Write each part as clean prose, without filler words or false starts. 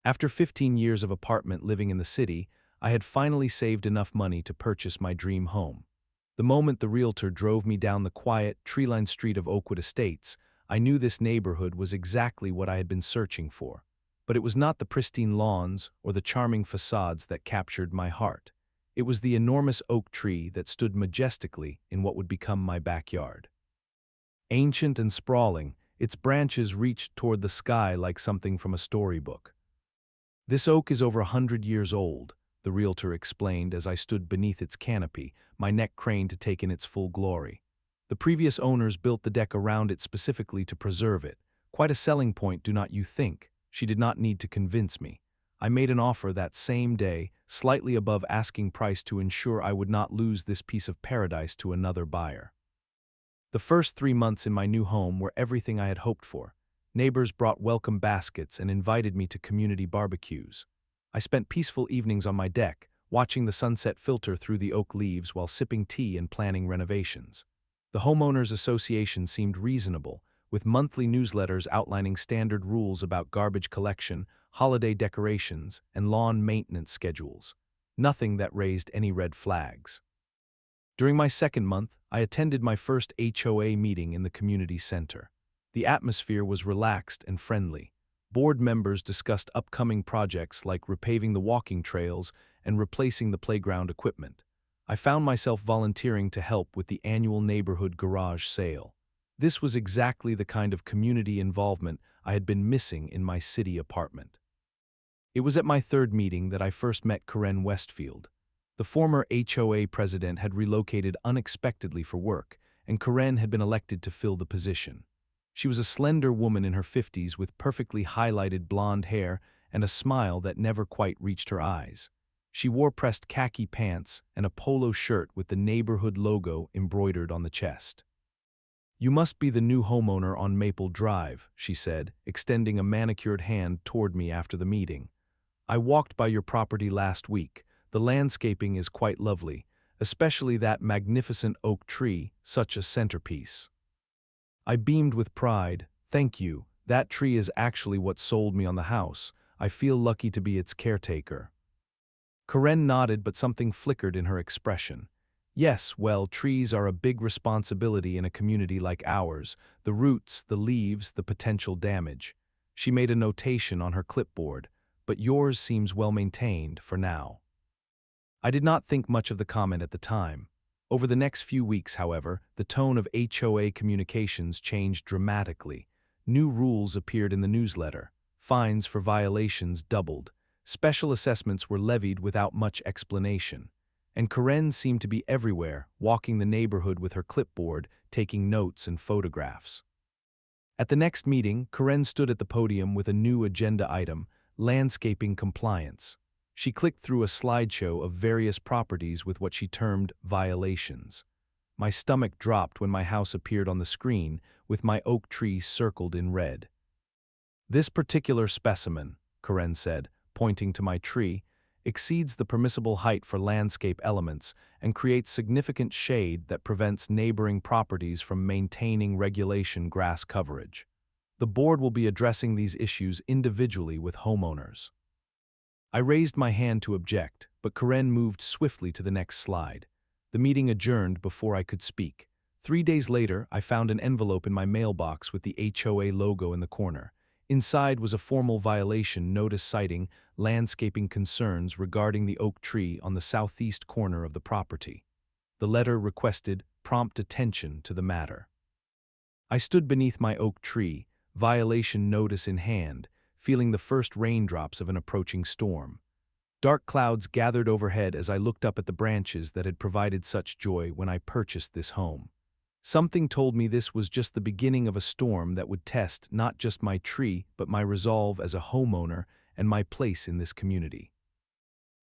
After 15 years of apartment living in the city, I had finally saved enough money to purchase my dream home. The moment the realtor drove me down the quiet, tree-lined street of Oakwood Estates, I knew this neighborhood was exactly what I had been searching for. But it was not the pristine lawns or the charming facades that captured my heart. It was the enormous oak tree that stood majestically in what would become my backyard. Ancient and sprawling, its branches reached toward the sky like something from a storybook. "This oak is over 100 years old," the realtor explained as I stood beneath its canopy, my neck craned to take in its full glory. "The previous owners built the deck around it specifically to preserve it. Quite a selling point, do not you think?" She did not need to convince me. I made an offer that same day, slightly above asking price to ensure I would not lose this piece of paradise to another buyer. The first 3 months in my new home were everything I had hoped for. Neighbors brought welcome baskets and invited me to community barbecues. I spent peaceful evenings on my deck, watching the sunset filter through the oak leaves while sipping tea and planning renovations. The homeowners association seemed reasonable, with monthly newsletters outlining standard rules about garbage collection, holiday decorations, and lawn maintenance schedules. Nothing that raised any red flags. During my second month, I attended my first HOA meeting in the community center. The atmosphere was relaxed and friendly. Board members discussed upcoming projects like repaving the walking trails and replacing the playground equipment. I found myself volunteering to help with the annual neighborhood garage sale. This was exactly the kind of community involvement I had been missing in my city apartment. It was at my third meeting that I first met Karen Westfield. The former HOA president had relocated unexpectedly for work, and Karen had been elected to fill the position. She was a slender woman in her 50s with perfectly highlighted blonde hair and a smile that never quite reached her eyes. She wore pressed khaki pants and a polo shirt with the neighborhood logo embroidered on the chest. "You must be the new homeowner on Maple Drive," she said, extending a manicured hand toward me after the meeting. "I walked by your property last week. The landscaping is quite lovely, especially that magnificent oak tree, such a centerpiece." I beamed with pride. "Thank you. That tree is actually what sold me on the house. I feel lucky to be its caretaker." Karen nodded, but something flickered in her expression. "Yes, well, trees are a big responsibility in a community like ours. The roots, the leaves, the potential damage." She made a notation on her clipboard. "But yours seems well maintained for now." I did not think much of the comment at the time. Over the next few weeks, however, the tone of HOA communications changed dramatically. New rules appeared in the newsletter. Fines for violations doubled. Special assessments were levied without much explanation. And Karen seemed to be everywhere, walking the neighborhood with her clipboard, taking notes and photographs. At the next meeting, Karen stood at the podium with a new agenda item: landscaping compliance. She clicked through a slideshow of various properties with what she termed violations. My stomach dropped when my house appeared on the screen, with my oak tree circled in red. "This particular specimen," Karen said, pointing to my tree, "exceeds the permissible height for landscape elements and creates significant shade that prevents neighboring properties from maintaining regulation grass coverage. The board will be addressing these issues individually with homeowners." I raised my hand to object, but Karen moved swiftly to the next slide. The meeting adjourned before I could speak. 3 days later, I found an envelope in my mailbox with the HOA logo in the corner. Inside was a formal violation notice citing landscaping concerns regarding the oak tree on the southeast corner of the property. The letter requested prompt attention to the matter. I stood beneath my oak tree, violation notice in hand, feeling the first raindrops of an approaching storm. Dark clouds gathered overhead as I looked up at the branches that had provided such joy when I purchased this home. Something told me this was just the beginning of a storm that would test not just my tree, but my resolve as a homeowner and my place in this community.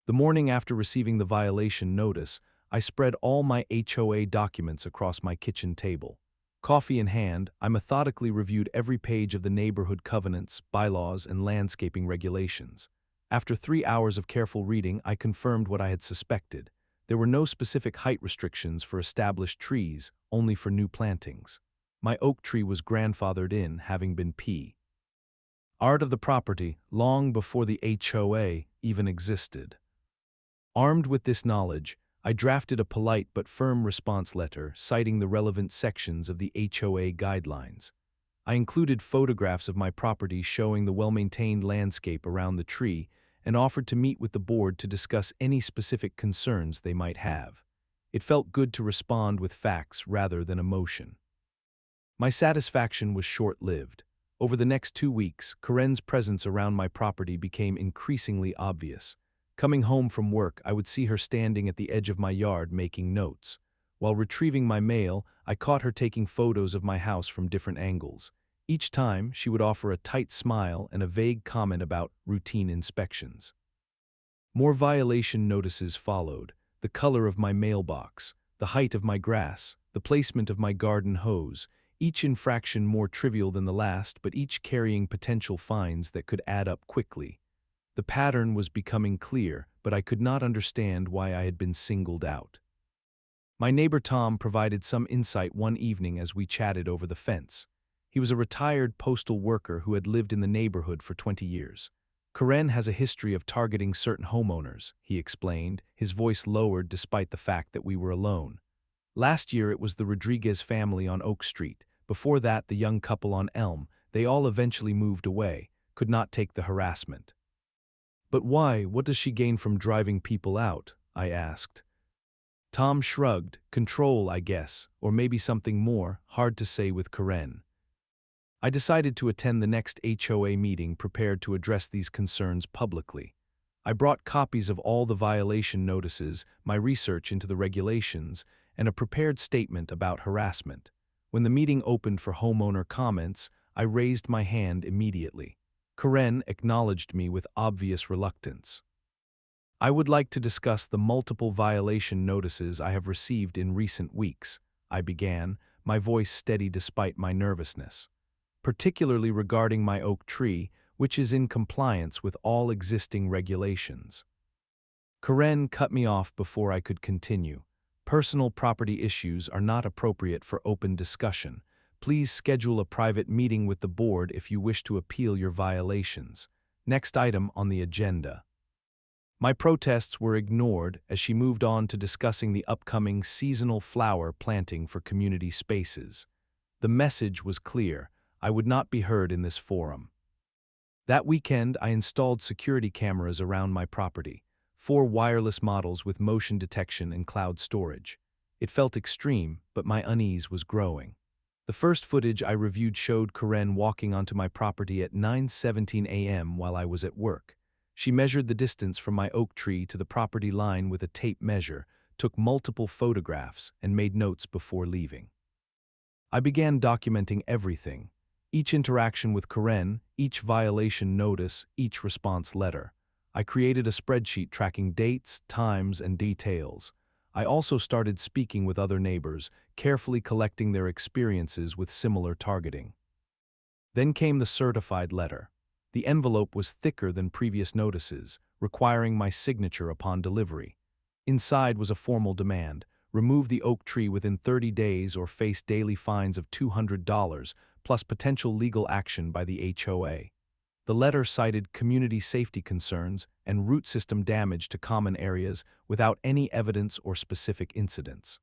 The morning after receiving the violation notice, I spread all my HOA documents across my kitchen table. Coffee in hand, I methodically reviewed every page of the neighborhood covenants, bylaws, and landscaping regulations. After 3 hours of careful reading, I confirmed what I had suspected. There were no specific height restrictions for established trees, only for new plantings. My oak tree was grandfathered in, having been P. art of the property long before the HOA even existed. Armed with this knowledge, I drafted a polite but firm response letter citing the relevant sections of the HOA guidelines. I included photographs of my property showing the well-maintained landscape around the tree and offered to meet with the board to discuss any specific concerns they might have. It felt good to respond with facts rather than emotion. My satisfaction was short-lived. Over the next 2 weeks, Karen's presence around my property became increasingly obvious. Coming home from work, I would see her standing at the edge of my yard making notes. While retrieving my mail, I caught her taking photos of my house from different angles. Each time, she would offer a tight smile and a vague comment about routine inspections. More violation notices followed: the color of my mailbox, the height of my grass, the placement of my garden hose, each infraction more trivial than the last, but each carrying potential fines that could add up quickly. The pattern was becoming clear, but I could not understand why I had been singled out. My neighbor Tom provided some insight one evening as we chatted over the fence. He was a retired postal worker who had lived in the neighborhood for 20 years. Karen has a history of targeting certain homeowners, he explained, his voice lowered despite the fact that we were alone. Last year it was the Rodriguez family on Oak Street. Before that, the young couple on Elm. They all eventually moved away, could not take the harassment. But why? What does she gain from driving people out? I asked. Tom shrugged. Control, I guess, or maybe something more, hard to say with Karen. I decided to attend the next HOA meeting prepared to address these concerns publicly. I brought copies of all the violation notices, my research into the regulations, and a prepared statement about harassment. When the meeting opened for homeowner comments, I raised my hand immediately. Karen acknowledged me with obvious reluctance. I would like to discuss the multiple violation notices I have received in recent weeks, I began, my voice steady despite my nervousness. Particularly regarding my oak tree, which is in compliance with all existing regulations. Karen cut me off before I could continue. Personal property issues are not appropriate for open discussion. Please schedule a private meeting with the board if you wish to appeal your violations. Next item on the agenda. My protests were ignored as she moved on to discussing the upcoming seasonal flower planting for community spaces. The message was clear: I would not be heard in this forum. That weekend, I installed security cameras around my property, 4 wireless models with motion detection and cloud storage. It felt extreme, but my unease was growing. The first footage I reviewed showed Karen walking onto my property at 9:17 a.m. while I was at work. She measured the distance from my oak tree to the property line with a tape measure, took multiple photographs, and made notes before leaving. I began documenting everything: each interaction with Karen, each violation notice, each response letter. I created a spreadsheet tracking dates, times, and details. I also started speaking with other neighbors, carefully collecting their experiences with similar targeting. Then came the certified letter. The envelope was thicker than previous notices, requiring my signature upon delivery. Inside was a formal demand: remove the oak tree within 30 days or face daily fines of $200, plus potential legal action by the HOA. The letter cited community safety concerns and root system damage to common areas without any evidence or specific incidents.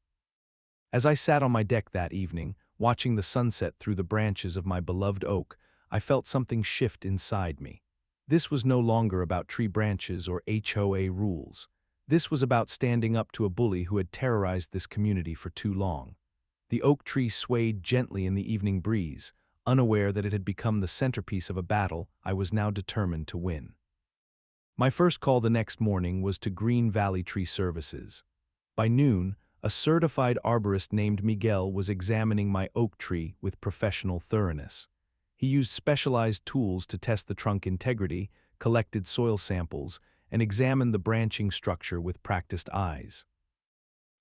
As I sat on my deck that evening, watching the sunset through the branches of my beloved oak, I felt something shift inside me. This was no longer about tree branches or HOA rules. This was about standing up to a bully who had terrorized this community for too long. The oak tree swayed gently in the evening breeze, unaware that it had become the centerpiece of a battle I was now determined to win. My first call the next morning was to Green Valley Tree Services. By noon, a certified arborist named Miguel was examining my oak tree with professional thoroughness. He used specialized tools to test the trunk integrity, collected soil samples, and examined the branching structure with practiced eyes.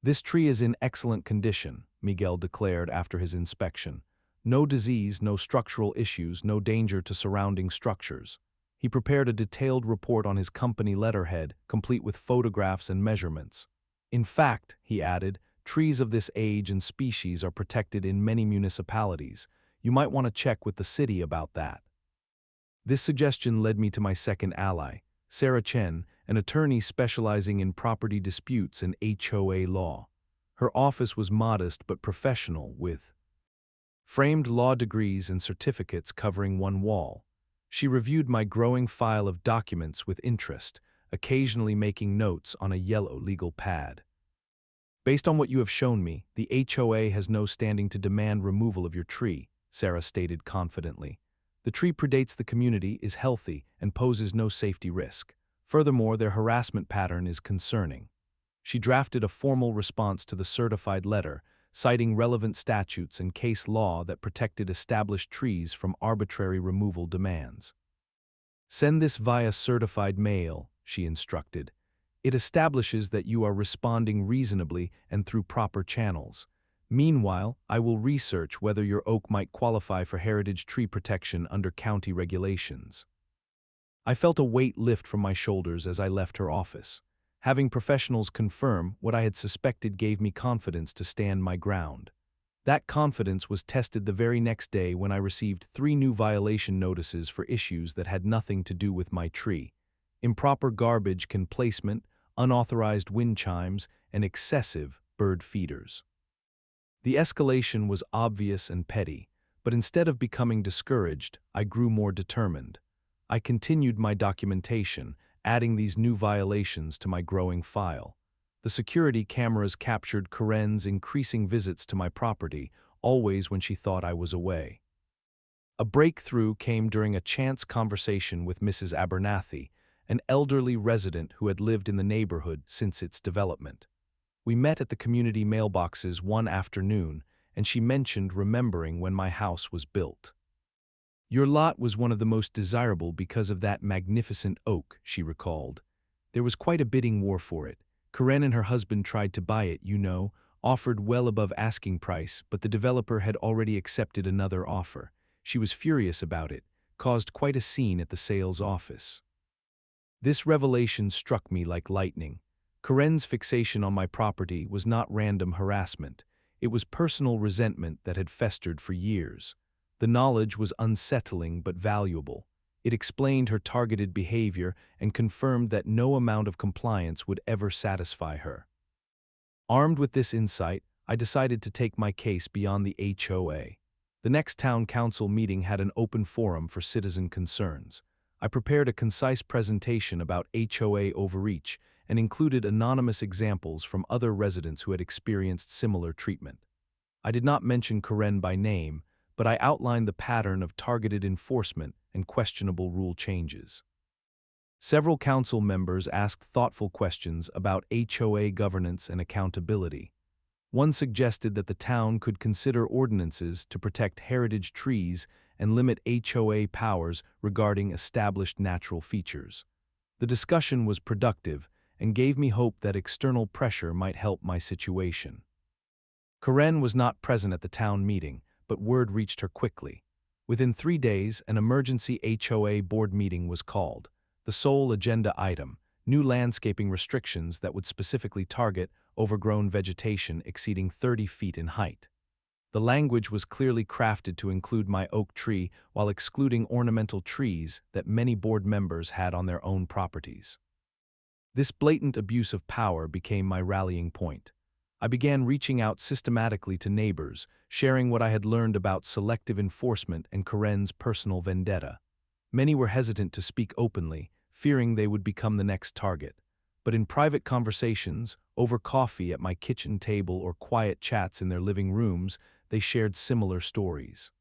"This tree is in excellent condition," Miguel declared after his inspection. "No disease, no structural issues, no danger to surrounding structures." He prepared a detailed report on his company letterhead, complete with photographs and measurements. "In fact," he added, "trees of this age and species are protected in many municipalities. You might want to check with the city about that." This suggestion led me to my second ally, Sarah Chen, an attorney specializing in property disputes and HOA law. Her office was modest but professional, with framed law degrees and certificates covering one wall. She reviewed my growing file of documents with interest, occasionally making notes on a yellow legal pad. "Based on what you have shown me, the HOA has no standing to demand removal of your tree," Sarah stated confidently. "The tree predates the community, is healthy, and poses no safety risk. Furthermore, their harassment pattern is concerning." She drafted a formal response to the certified letter, citing relevant statutes and case law that protected established trees from arbitrary removal demands. "Send this via certified mail," she instructed. "It establishes that you are responding reasonably and through proper channels. Meanwhile, I will research whether your oak might qualify for heritage tree protection under county regulations." I felt a weight lift from my shoulders as I left her office. Having professionals confirm what I had suspected gave me confidence to stand my ground. That confidence was tested the very next day when I received 3 new violation notices for issues that had nothing to do with my tree: improper garbage can placement, unauthorized wind chimes, and excessive bird feeders. The escalation was obvious and petty, but instead of becoming discouraged, I grew more determined. I continued my documentation, adding these new violations to my growing file. The security cameras captured Karen's increasing visits to my property, always when she thought I was away. A breakthrough came during a chance conversation with Mrs. Abernathy, an elderly resident who had lived in the neighborhood since its development. We met at the community mailboxes one afternoon, and she mentioned remembering when my house was built. "Your lot was one of the most desirable because of that magnificent oak," she recalled. "There was quite a bidding war for it. Karen and her husband tried to buy it, offered well above asking price, but the developer had already accepted another offer. She was furious about it, caused quite a scene at the sales office." This revelation struck me like lightning. Karen's fixation on my property was not random harassment. It was personal resentment that had festered for years. The knowledge was unsettling but valuable. It explained her targeted behavior and confirmed that no amount of compliance would ever satisfy her. Armed with this insight, I decided to take my case beyond the HOA. The next town council meeting had an open forum for citizen concerns. I prepared a concise presentation about HOA overreach and included anonymous examples from other residents who had experienced similar treatment. I did not mention Karen by name, but I outlined the pattern of targeted enforcement and questionable rule changes. Several council members asked thoughtful questions about HOA governance and accountability. One suggested that the town could consider ordinances to protect heritage trees and limit HOA powers regarding established natural features. The discussion was productive and gave me hope that external pressure might help my situation. Karen was not present at the town meeting, but word reached her quickly. Within 3 days, an emergency HOA board meeting was called. The sole agenda item: new landscaping restrictions that would specifically target overgrown vegetation exceeding 30 feet in height. The language was clearly crafted to include my oak tree while excluding ornamental trees that many board members had on their own properties. This blatant abuse of power became my rallying point. I began reaching out systematically to neighbors, sharing what I had learned about selective enforcement and Karen's personal vendetta. Many were hesitant to speak openly, fearing they would become the next target. But in private conversations, over coffee at my kitchen table or quiet chats in their living rooms, they shared similar stories.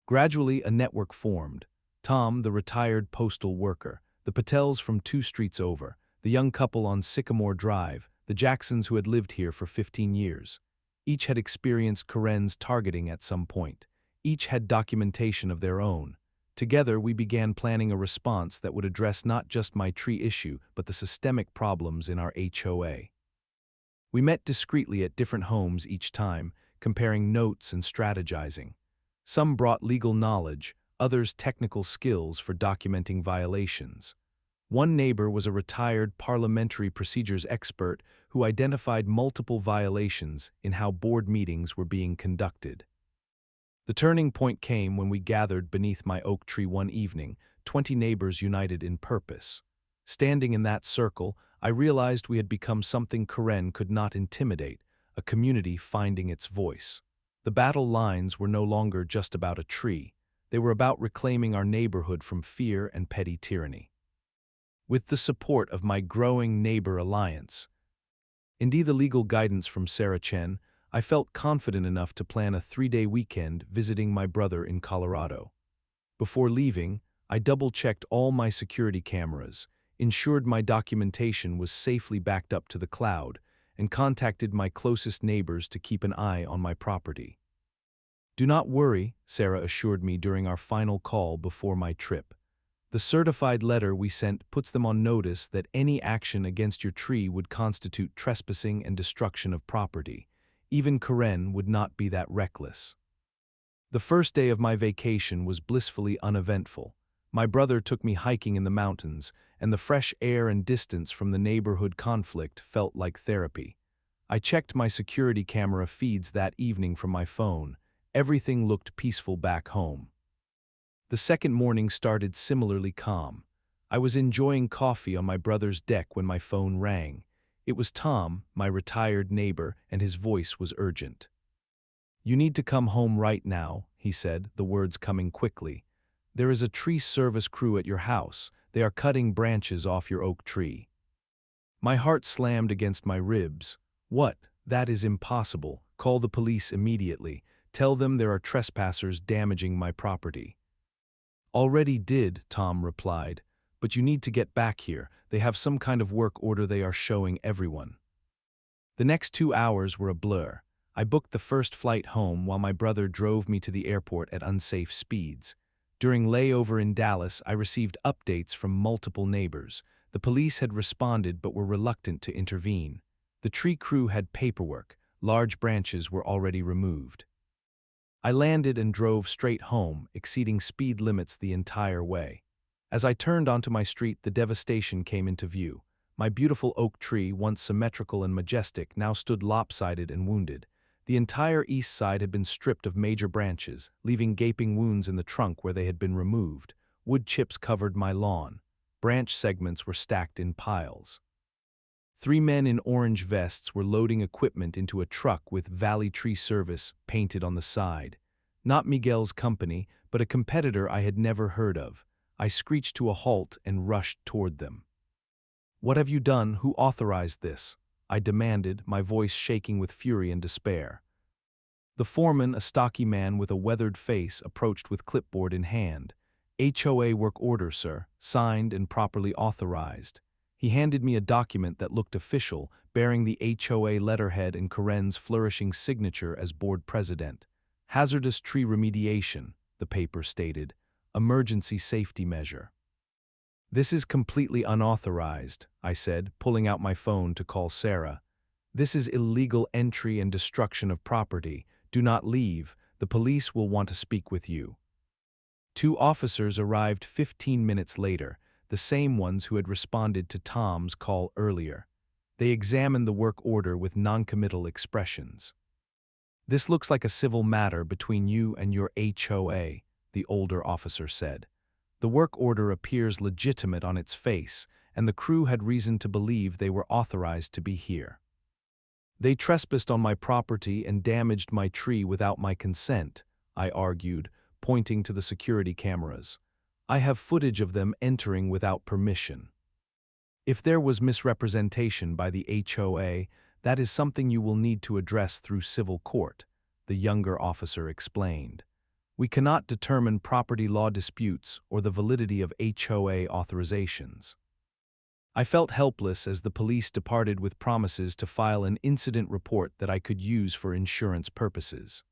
Gradually, a network formed. Tom, the retired postal worker, the Patels from 2 streets over, the young couple on Sycamore Drive, the Jacksons who had lived here for 15 years. Each had experienced Karen's targeting at some point. Each had documentation of their own. Together, we began planning a response that would address not just my tree issue, but the systemic problems in our HOA. We met discreetly at different homes each time, comparing notes and strategizing. Some brought legal knowledge, others technical skills for documenting violations. One neighbor was a retired parliamentary procedures expert who identified multiple violations in how board meetings were being conducted. The turning point came when we gathered beneath my oak tree one evening 20 neighbors united in purpose. Standing in that circle, I realized we had become something Karen could not intimidate, a community finding its voice. The battle lines were no longer just about a tree. They were about reclaiming our neighborhood from fear and petty tyranny. With the support of my growing neighbor alliance, indeed the legal guidance from Sarah Chen, I felt confident enough to plan a 3-day weekend visiting my brother in Colorado. Before leaving, I double-checked all my security cameras, ensured my documentation was safely backed up to the cloud, and contacted my closest neighbors to keep an eye on my property. "Do not worry," Sarah assured me during our final call before my trip. "The certified letter we sent puts them on notice that any action against your tree would constitute trespassing and destruction of property. Even Karen would not be that reckless." The first day of my vacation was blissfully uneventful. My brother took me hiking in the mountains, and the fresh air and distance from the neighborhood conflict felt like therapy. I checked my security camera feeds that evening from my phone. Everything looked peaceful back home. The second morning started similarly calm. I was enjoying coffee on my brother's deck when my phone rang. It was Tom, my retired neighbor, and his voice was urgent. "You need to come home right now," he said, the words coming quickly. "There is a tree service crew at your house. They are cutting branches off your oak tree." My heart slammed against my ribs. "What? That is impossible. Call the police immediately. Tell them there are trespassers damaging my property." "Already did," Tom replied. "But you need to get back here. They have some kind of work order they are showing everyone." The next 2 hours were a blur. I booked the first flight home while my brother drove me to the airport at unsafe speeds. During layover in Dallas, I received updates from multiple neighbors. The police had responded but were reluctant to intervene. The tree crew had paperwork. Large branches were already removed. I landed and drove straight home, exceeding speed limits the entire way. As I turned onto my street, the devastation came into view. My beautiful oak tree, once symmetrical and majestic, now stood lopsided and wounded. The entire east side had been stripped of major branches, leaving gaping wounds in the trunk where they had been removed. Wood chips covered my lawn. Branch segments were stacked in piles. 3 men in orange vests were loading equipment into a truck with Valley Tree Service painted on the side. Not Miguel's company, but a competitor I had never heard of. I screeched to a halt and rushed toward them. "What have you done? Who authorized this?" I demanded, my voice shaking with fury and despair. The foreman, a stocky man with a weathered face, approached with clipboard in hand. "HOA work order, sir, signed and properly authorized." He handed me a document that looked official, bearing the HOA letterhead and Karen's flourishing signature as board president. "Hazardous tree remediation," the paper stated. "Emergency safety measure." "This is completely unauthorized," I said, pulling out my phone to call Sarah. "This is illegal entry and destruction of property. Do not leave. The police will want to speak with you." 2 officers arrived 15 minutes later, the same ones who had responded to Tom's call earlier. They examined the work order with noncommittal expressions. "This looks like a civil matter between you and your HOA," the older officer said. "The work order appears legitimate on its face, and the crew had reason to believe they were authorized to be here. They trespassed on my property and damaged my tree without my consent," I argued, pointing to the security cameras. "I have footage of them entering without permission." "If there was misrepresentation by the HOA, that is something you will need to address through civil court," the younger officer explained. "We cannot determine property law disputes or the validity of HOA authorizations." I felt helpless as the police departed with promises to file an incident report that I could use for insurance purposes.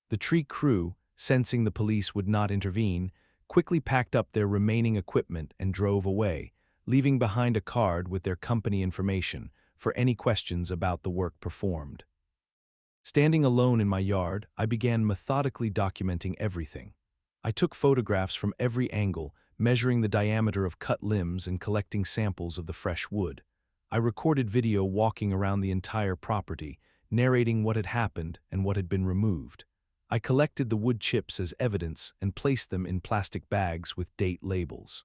The tree crew, sensing the police would not intervene, quickly packed up their remaining equipment and drove away, leaving behind a card with their company information for any questions about the work performed. Standing alone in my yard, I began methodically documenting everything. I took photographs from every angle, measuring the diameter of cut limbs and collecting samples of the fresh wood. I recorded video walking around the entire property, narrating what had happened and what had been removed. I collected the wood chips as evidence and placed them in plastic bags with date labels.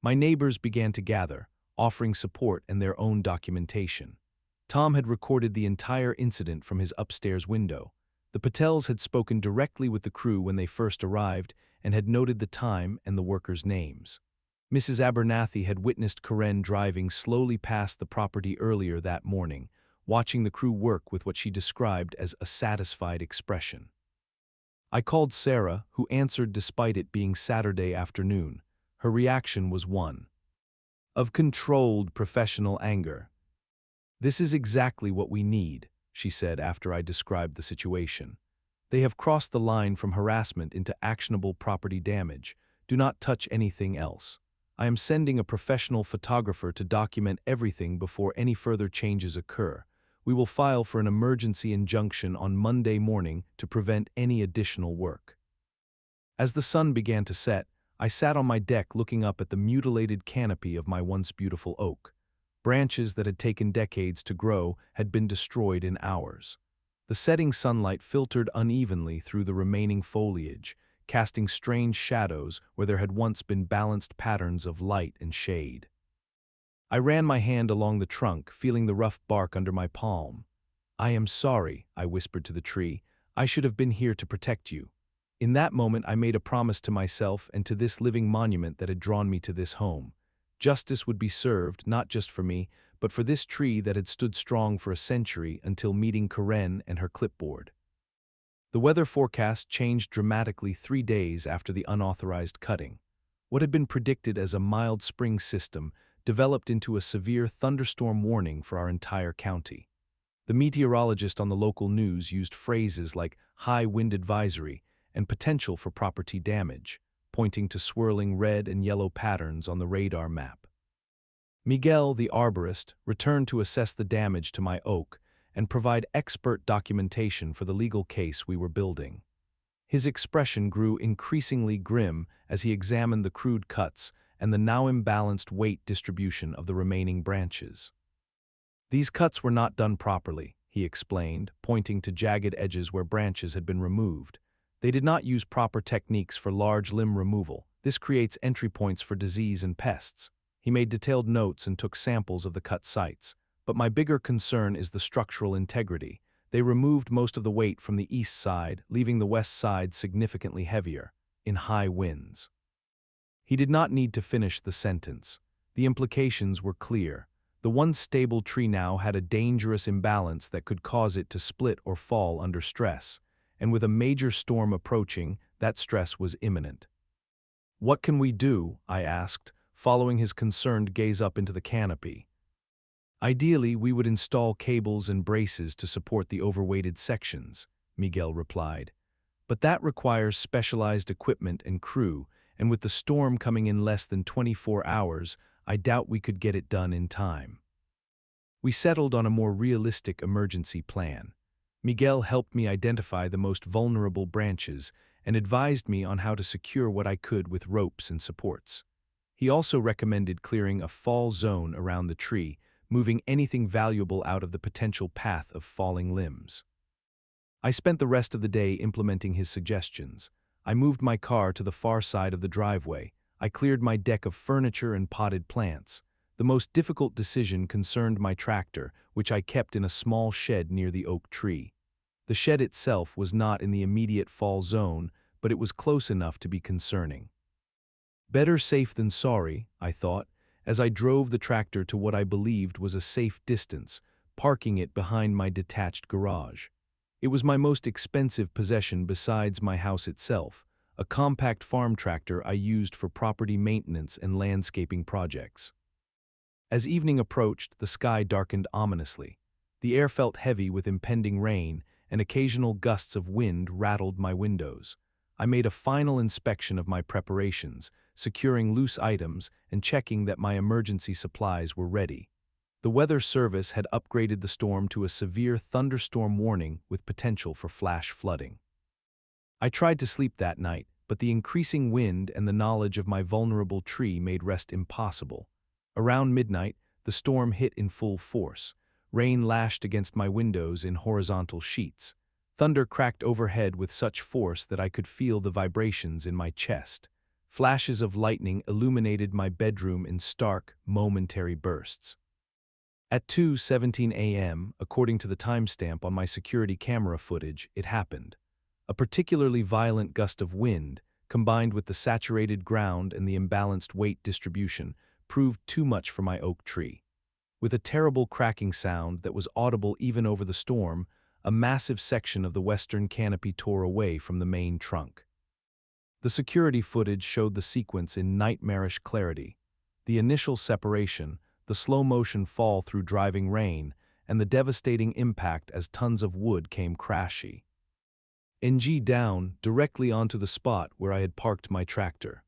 My neighbors began to gather, offering support and their own documentation. Tom had recorded the entire incident from his upstairs window. The Patels had spoken directly with the crew when they first arrived and had noted the time and the workers' names. Mrs. Abernathy had witnessed Karen driving slowly past the property earlier that morning, watching the crew work with what she described as a satisfied expression. I called Sarah, who answered despite it being Saturday afternoon. Her reaction was one of controlled professional anger. "This is exactly what we need," she said after I described the situation. "They have crossed the line from harassment into actionable property damage. Do not touch anything else. I am sending a professional photographer to document everything before any further changes occur. We will file for an emergency injunction on Monday morning to prevent any additional work." As the sun began to set, I sat on my deck looking up at the mutilated canopy of my once beautiful oak. Branches that had taken decades to grow had been destroyed in hours. The setting sunlight filtered unevenly through the remaining foliage, casting strange shadows where there had once been balanced patterns of light and shade. I ran my hand along the trunk, feeling the rough bark under my palm. "I am sorry," I whispered to the tree. "I should have been here to protect you." In that moment I made a promise to myself and to this living monument that had drawn me to this home. Justice would be served, not just for me, but for this tree that had stood strong for a century until meeting Karen and her clipboard. The weather forecast changed dramatically 3 days after the unauthorized cutting. What had been predicted as a mild spring system developed into a severe thunderstorm warning for our entire county. The meteorologist on the local news used phrases like high wind advisory and potential for property damage, pointing to swirling red and yellow patterns on the radar map. Miguel, the arborist, returned to assess the damage to my oak and provide expert documentation for the legal case we were building. His expression grew increasingly grim as he examined the crude cuts and the now imbalanced weight distribution of the remaining branches. "These cuts were not done properly," he explained, pointing to jagged edges where branches had been removed. "They did not use proper techniques for large limb removal. This creates entry points for disease and pests." He made detailed notes and took samples of the cut sites. "But my bigger concern is the structural integrity. They removed most of the weight from the east side, leaving the west side significantly heavier, in high winds." He did not need to finish the sentence. The implications were clear. The once stable tree now had a dangerous imbalance that could cause it to split or fall under stress, and with a major storm approaching, that stress was imminent. "What can we do?" I asked, following his concerned gaze up into the canopy. "Ideally, we would install cables and braces to support the overweighted sections," Miguel replied. "But that requires specialized equipment and crew, and with the storm coming in less than 24 hours, I doubt we could get it done in time." We settled on a more realistic emergency plan. Miguel helped me identify the most vulnerable branches and advised me on how to secure what I could with ropes and supports. He also recommended clearing a fall zone around the tree, moving anything valuable out of the potential path of falling limbs. I spent the rest of the day implementing his suggestions. I moved my car to the far side of the driveway. I cleared my deck of furniture and potted plants. The most difficult decision concerned my tractor, which I kept in a small shed near the oak tree. The shed itself was not in the immediate fall zone, but it was close enough to be concerning. Better safe than sorry, I thought, as I drove the tractor to what I believed was a safe distance, parking it behind my detached garage. It was my most expensive possession besides my house itself, a compact farm tractor I used for property maintenance and landscaping projects. As evening approached, the sky darkened ominously. The air felt heavy with impending rain, and occasional gusts of wind rattled my windows. I made a final inspection of my preparations, securing loose items and checking that my emergency supplies were ready. The Weather Service had upgraded the storm to a severe thunderstorm warning with potential for flash flooding. I tried to sleep that night, but the increasing wind and the knowledge of my vulnerable tree made rest impossible. Around midnight, the storm hit in full force. Rain lashed against my windows in horizontal sheets. Thunder cracked overhead with such force that I could feel the vibrations in my chest. Flashes of lightning illuminated my bedroom in stark, momentary bursts. At 2:17 a.m., according to the timestamp on my security camera footage, it happened. A particularly violent gust of wind, combined with the saturated ground and the imbalanced weight distribution, proved too much for my oak tree. With a terrible cracking sound that was audible even over the storm, a massive section of the western canopy tore away from the main trunk. The security footage showed the sequence in nightmarish clarity. The initial separation, the slow-motion fall through driving rain, and the devastating impact as tons of wood came crashing down directly onto the spot where I had parked my tractor.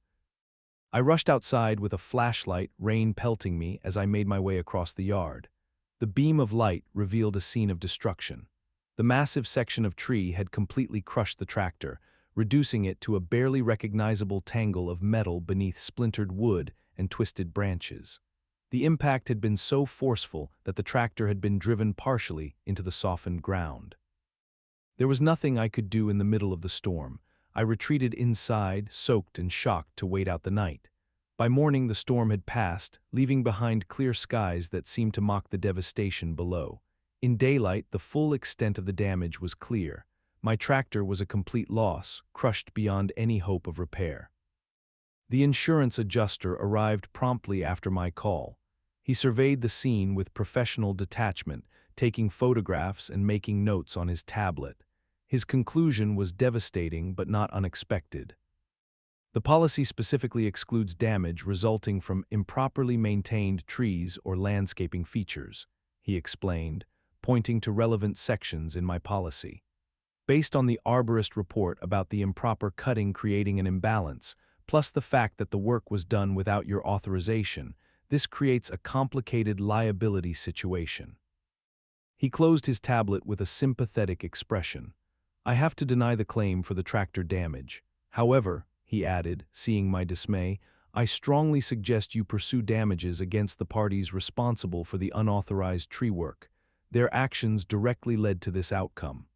I rushed outside with a flashlight, rain pelting me as I made my way across the yard. The beam of light revealed a scene of destruction. The massive section of tree had completely crushed the tractor, reducing it to a barely recognizable tangle of metal beneath splintered wood and twisted branches. The impact had been so forceful that the tractor had been driven partially into the softened ground. There was nothing I could do in the middle of the storm. I retreated inside, soaked and shocked, to wait out the night. By morning the storm had passed, leaving behind clear skies that seemed to mock the devastation below. In daylight, the full extent of the damage was clear. My tractor was a complete loss, crushed beyond any hope of repair. The insurance adjuster arrived promptly after my call. He surveyed the scene with professional detachment, taking photographs and making notes on his tablet. His conclusion was devastating but not unexpected. The policy specifically excludes damage resulting from improperly maintained trees or landscaping features, he explained, pointing to relevant sections in my policy. Based on the arborist report about the improper cutting creating an imbalance, plus the fact that the work was done without your authorization, this creates a complicated liability situation. He closed his tablet with a sympathetic expression. I have to deny the claim for the tractor damage. However, he added, seeing my dismay, I strongly suggest you pursue damages against the parties responsible for the unauthorized tree work. Their actions directly led to this outcome.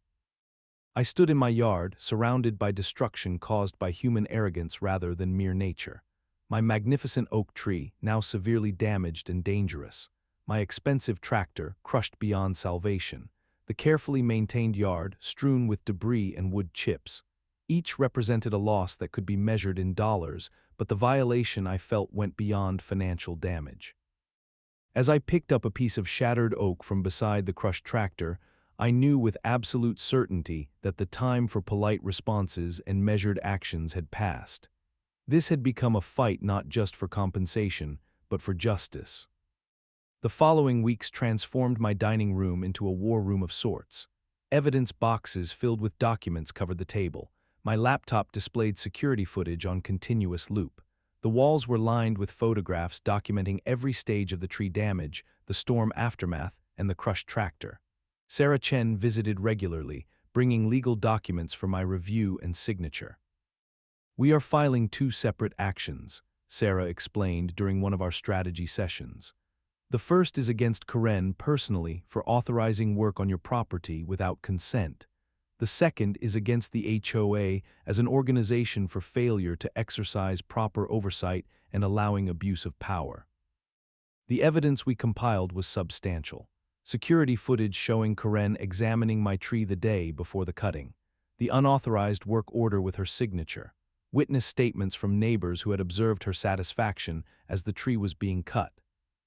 I stood in my yard, surrounded by destruction caused by human arrogance rather than mere nature. My magnificent oak tree, now severely damaged and dangerous. My expensive tractor, crushed beyond salvation. The carefully maintained yard, strewn with debris and wood chips. Each represented a loss that could be measured in dollars, but the violation I felt went beyond financial damage. As I picked up a piece of shattered oak from beside the crushed tractor, I knew with absolute certainty that the time for polite responses and measured actions had passed. This had become a fight not just for compensation, but for justice. The following weeks transformed my dining room into a war room of sorts. Evidence boxes filled with documents covered the table. My laptop displayed security footage on continuous loop. The walls were lined with photographs documenting every stage of the tree damage, the storm aftermath, and the crushed tractor. Sarah Chen visited regularly, bringing legal documents for my review and signature. We are filing two separate actions, Sarah explained during one of our strategy sessions. The first is against Karen personally for authorizing work on your property without consent. The second is against the HOA as an organization for failure to exercise proper oversight and allowing abuse of power. The evidence we compiled was substantial. Security footage showing Karen examining my tree the day before the cutting. The unauthorized work order with her signature. Witness statements from neighbors who had observed her satisfaction as the tree was being cut.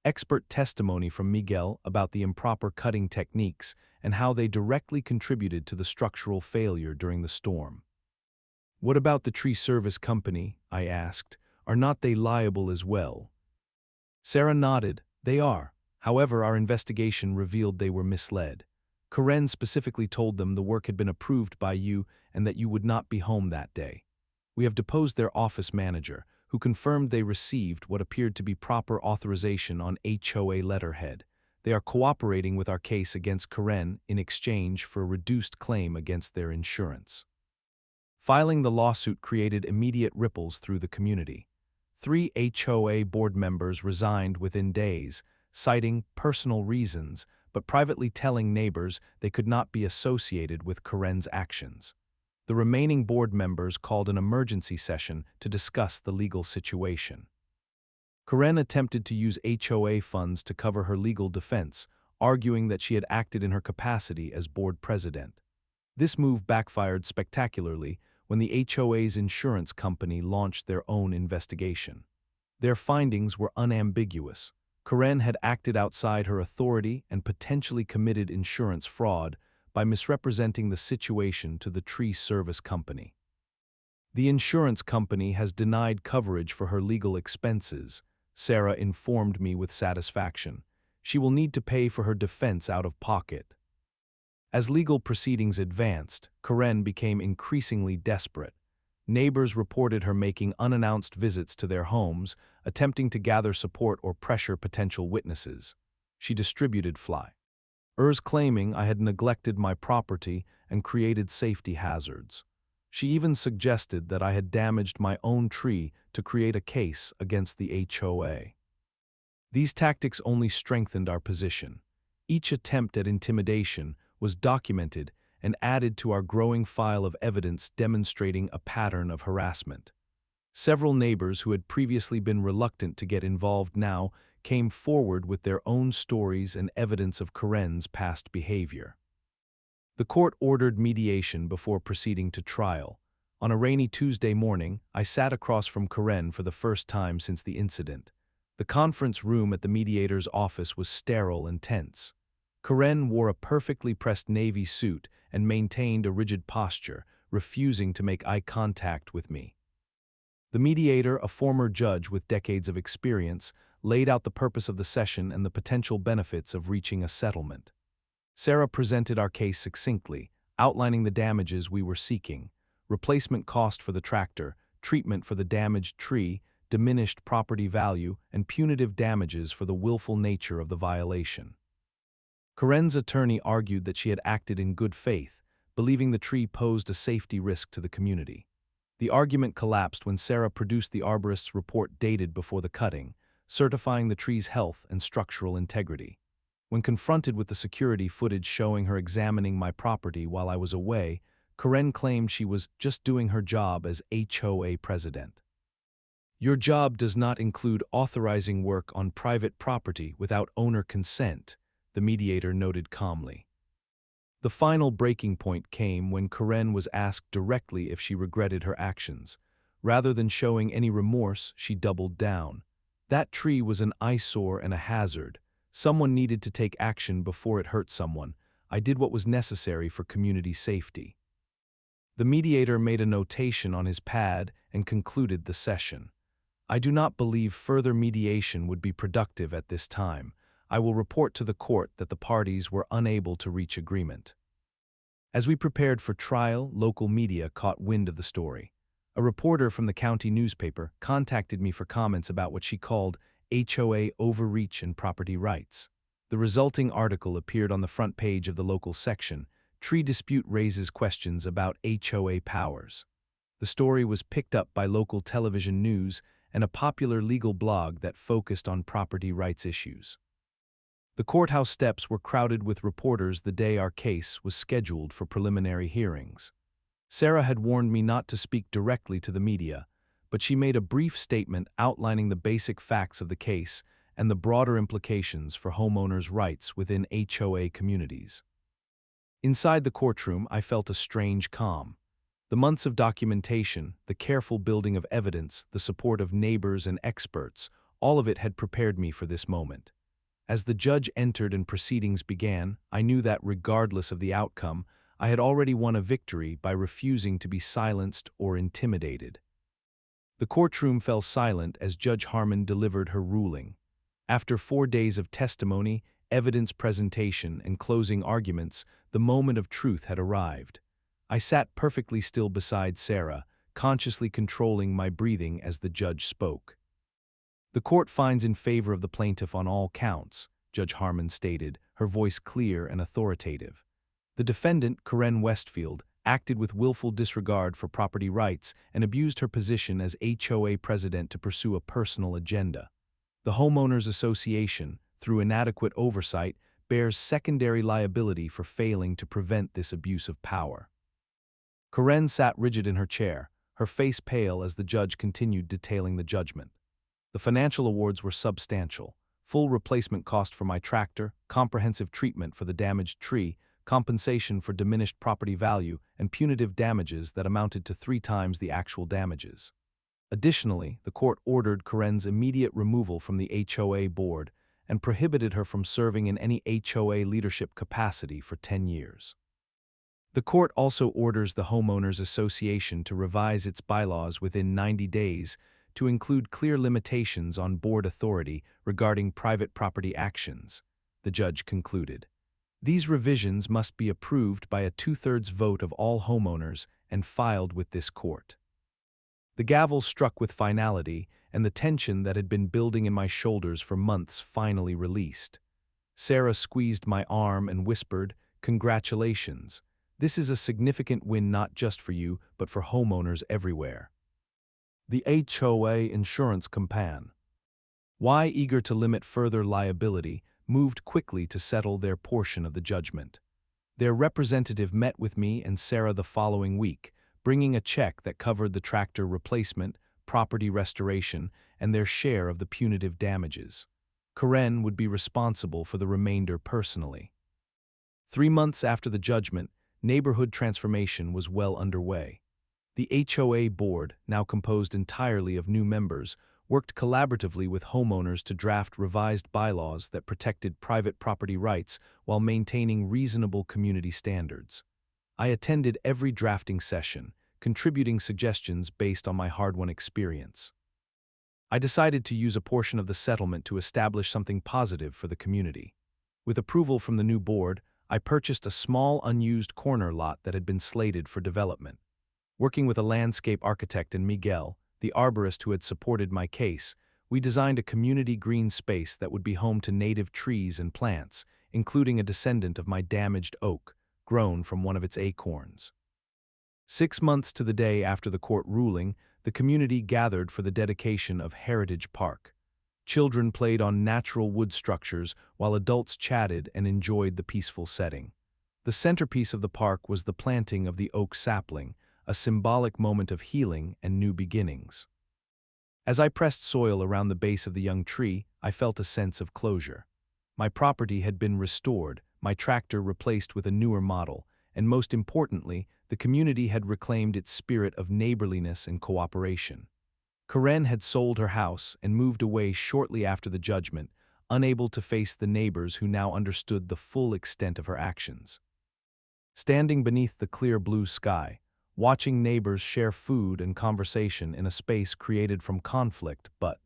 Expert testimony from Miguel about the improper cutting techniques and how they directly contributed to the structural failure during the storm. What about the tree service company? I asked. Are not they liable as well? Sarah nodded. They are. However, our investigation revealed they were misled. Karen specifically told them the work had been approved by you and that you would not be home that day. We have deposed their office manager, who confirmed they received what appeared to be proper authorization on HOA letterhead. They are cooperating with our case against Karen in exchange for a reduced claim against their insurance. Filing the lawsuit created immediate ripples through the community. 3 HOA board members resigned within days, citing personal reasons, but privately telling neighbors they could not be associated with Karen's actions. The remaining board members called an emergency session to discuss the legal situation. Karen attempted to use HOA funds to cover her legal defense, arguing that she had acted in her capacity as board president. This move backfired spectacularly when the HOA's insurance company launched their own investigation. Their findings were unambiguous. Karen had acted outside her authority and potentially committed insurance fraud by misrepresenting the situation to the tree service company. The insurance company has denied coverage for her legal expenses, Sarah informed me with satisfaction. She will need to pay for her defense out of pocket. As legal proceedings advanced, Karen became increasingly desperate. Neighbors reported her making unannounced visits to their homes, attempting to gather support or pressure potential witnesses. She distributed flyers claiming I had neglected my property and created safety hazards. She even suggested that I had damaged my own tree to create a case against the HOA. These tactics only strengthened our position. Each attempt at intimidation was documented and added to our growing file of evidence demonstrating a pattern of harassment. Several neighbors who had previously been reluctant to get involved now came forward with their own stories and evidence of Karen's past behavior. The court ordered mediation before proceeding to trial. On a rainy Tuesday morning, I sat across from Karen for the first time since the incident. The conference room at the mediator's office was sterile and tense. Karen wore a perfectly pressed navy suit and maintained a rigid posture, refusing to make eye contact with me. The mediator, a former judge with decades of experience, laid out the purpose of the session and the potential benefits of reaching a settlement. Sarah presented our case succinctly, outlining the damages we were seeking: replacement cost for the tractor, treatment for the damaged tree, diminished property value, and punitive damages for the willful nature of the violation. Karen's attorney argued that she had acted in good faith, believing the tree posed a safety risk to the community. The argument collapsed when Sarah produced the arborist's report dated before the cutting, certifying the tree's health and structural integrity. When confronted with the security footage showing her examining my property while I was away, Karen claimed she was just doing her job as HOA president. "Your job does not include authorizing work on private property without owner consent," the mediator noted calmly. The final breaking point came when Karen was asked directly if she regretted her actions. Rather than showing any remorse, she doubled down. "That tree was an eyesore and a hazard. Someone needed to take action before it hurt someone. I did what was necessary for community safety." The mediator made a notation on his pad and concluded the session. "I do not believe further mediation would be productive at this time. I will report to the court that the parties were unable to reach agreement." As we prepared for trial, local media caught wind of the story. A reporter from the county newspaper contacted me for comments about what she called HOA overreach and property rights. The resulting article appeared on the front page of the local section. "Tree dispute raises questions about HOA powers." The story was picked up by local television news and a popular legal blog that focused on property rights issues. The courthouse steps were crowded with reporters the day our case was scheduled for preliminary hearings. Sarah had warned me not to speak directly to the media, but she made a brief statement outlining the basic facts of the case and the broader implications for homeowners' rights within HOA communities. Inside the courtroom, I felt a strange calm. The months of documentation, the careful building of evidence, the support of neighbors and experts, all of it had prepared me for this moment. As the judge entered and proceedings began, I knew that regardless of the outcome, I had already won a victory by refusing to be silenced or intimidated. The courtroom fell silent as Judge Harmon delivered her ruling. After 4 days of testimony, evidence presentation, and closing arguments, the moment of truth had arrived. I sat perfectly still beside Sarah, consciously controlling my breathing as the judge spoke. "The court finds in favor of the plaintiff on all counts," Judge Harmon stated, her voice clear and authoritative. "The defendant, Karen Westfield, acted with willful disregard for property rights and abused her position as HOA president to pursue a personal agenda. The Homeowners Association, through inadequate oversight, bears secondary liability for failing to prevent this abuse of power. Karen sat rigid in her chair, her face pale as the judge continued detailing the judgment. The financial awards were substantial: full replacement cost for my tractor, comprehensive treatment for the damaged tree, compensation for diminished property value, and punitive damages that amounted to 3 times the actual damages. Additionally, the court ordered Karen's immediate removal from the HOA board and prohibited her from serving in any HOA leadership capacity for 10 years. The court also orders the Homeowners Association to revise its bylaws within 90 days to include clear limitations on board authority regarding private property actions, the judge concluded. These revisions must be approved by a 2/3 vote of all homeowners and filed with this court. The gavel struck with finality, and the tension that had been building in my shoulders for months finally released. Sarah squeezed my arm and whispered, "Congratulations. This is a significant win not just for you, but for homeowners everywhere." The HOA insurance company, why eager to limit further liability, moved quickly to settle their portion of the judgment. Their representative met with me and Sarah the following week, bringing a check that covered the tractor replacement, property restoration, and their share of the punitive damages. Karen would be responsible for the remainder personally. 3 months after the judgment, neighborhood transformation was well underway. The HOA board, now composed entirely of new members, worked collaboratively with homeowners to draft revised bylaws that protected private property rights while maintaining reasonable community standards. I attended every drafting session, contributing suggestions based on my hard-won experience. I decided to use a portion of the settlement to establish something positive for the community. With approval from the new board, I purchased a small unused corner lot that had been slated for development. Working with a landscape architect and Miguel, the arborist who had supported my case, we designed a community green space that would be home to native trees and plants, including a descendant of my damaged oak, grown from one of its acorns. 6 months to the day after the court ruling, the community gathered for the dedication of Heritage Park. Children played on natural wood structures while adults chatted and enjoyed the peaceful setting. The centerpiece of the park was the planting of the oak sapling, a symbolic moment of healing and new beginnings. As I pressed soil around the base of the young tree, I felt a sense of closure. My property had been restored, my tractor replaced with a newer model, and most importantly, the community had reclaimed its spirit of neighborliness and cooperation. Karen had sold her house and moved away shortly after the judgment, unable to face the neighbors who now understood the full extent of her actions. Standing beneath the clear blue sky, watching neighbors share food and conversation in a space created from conflict but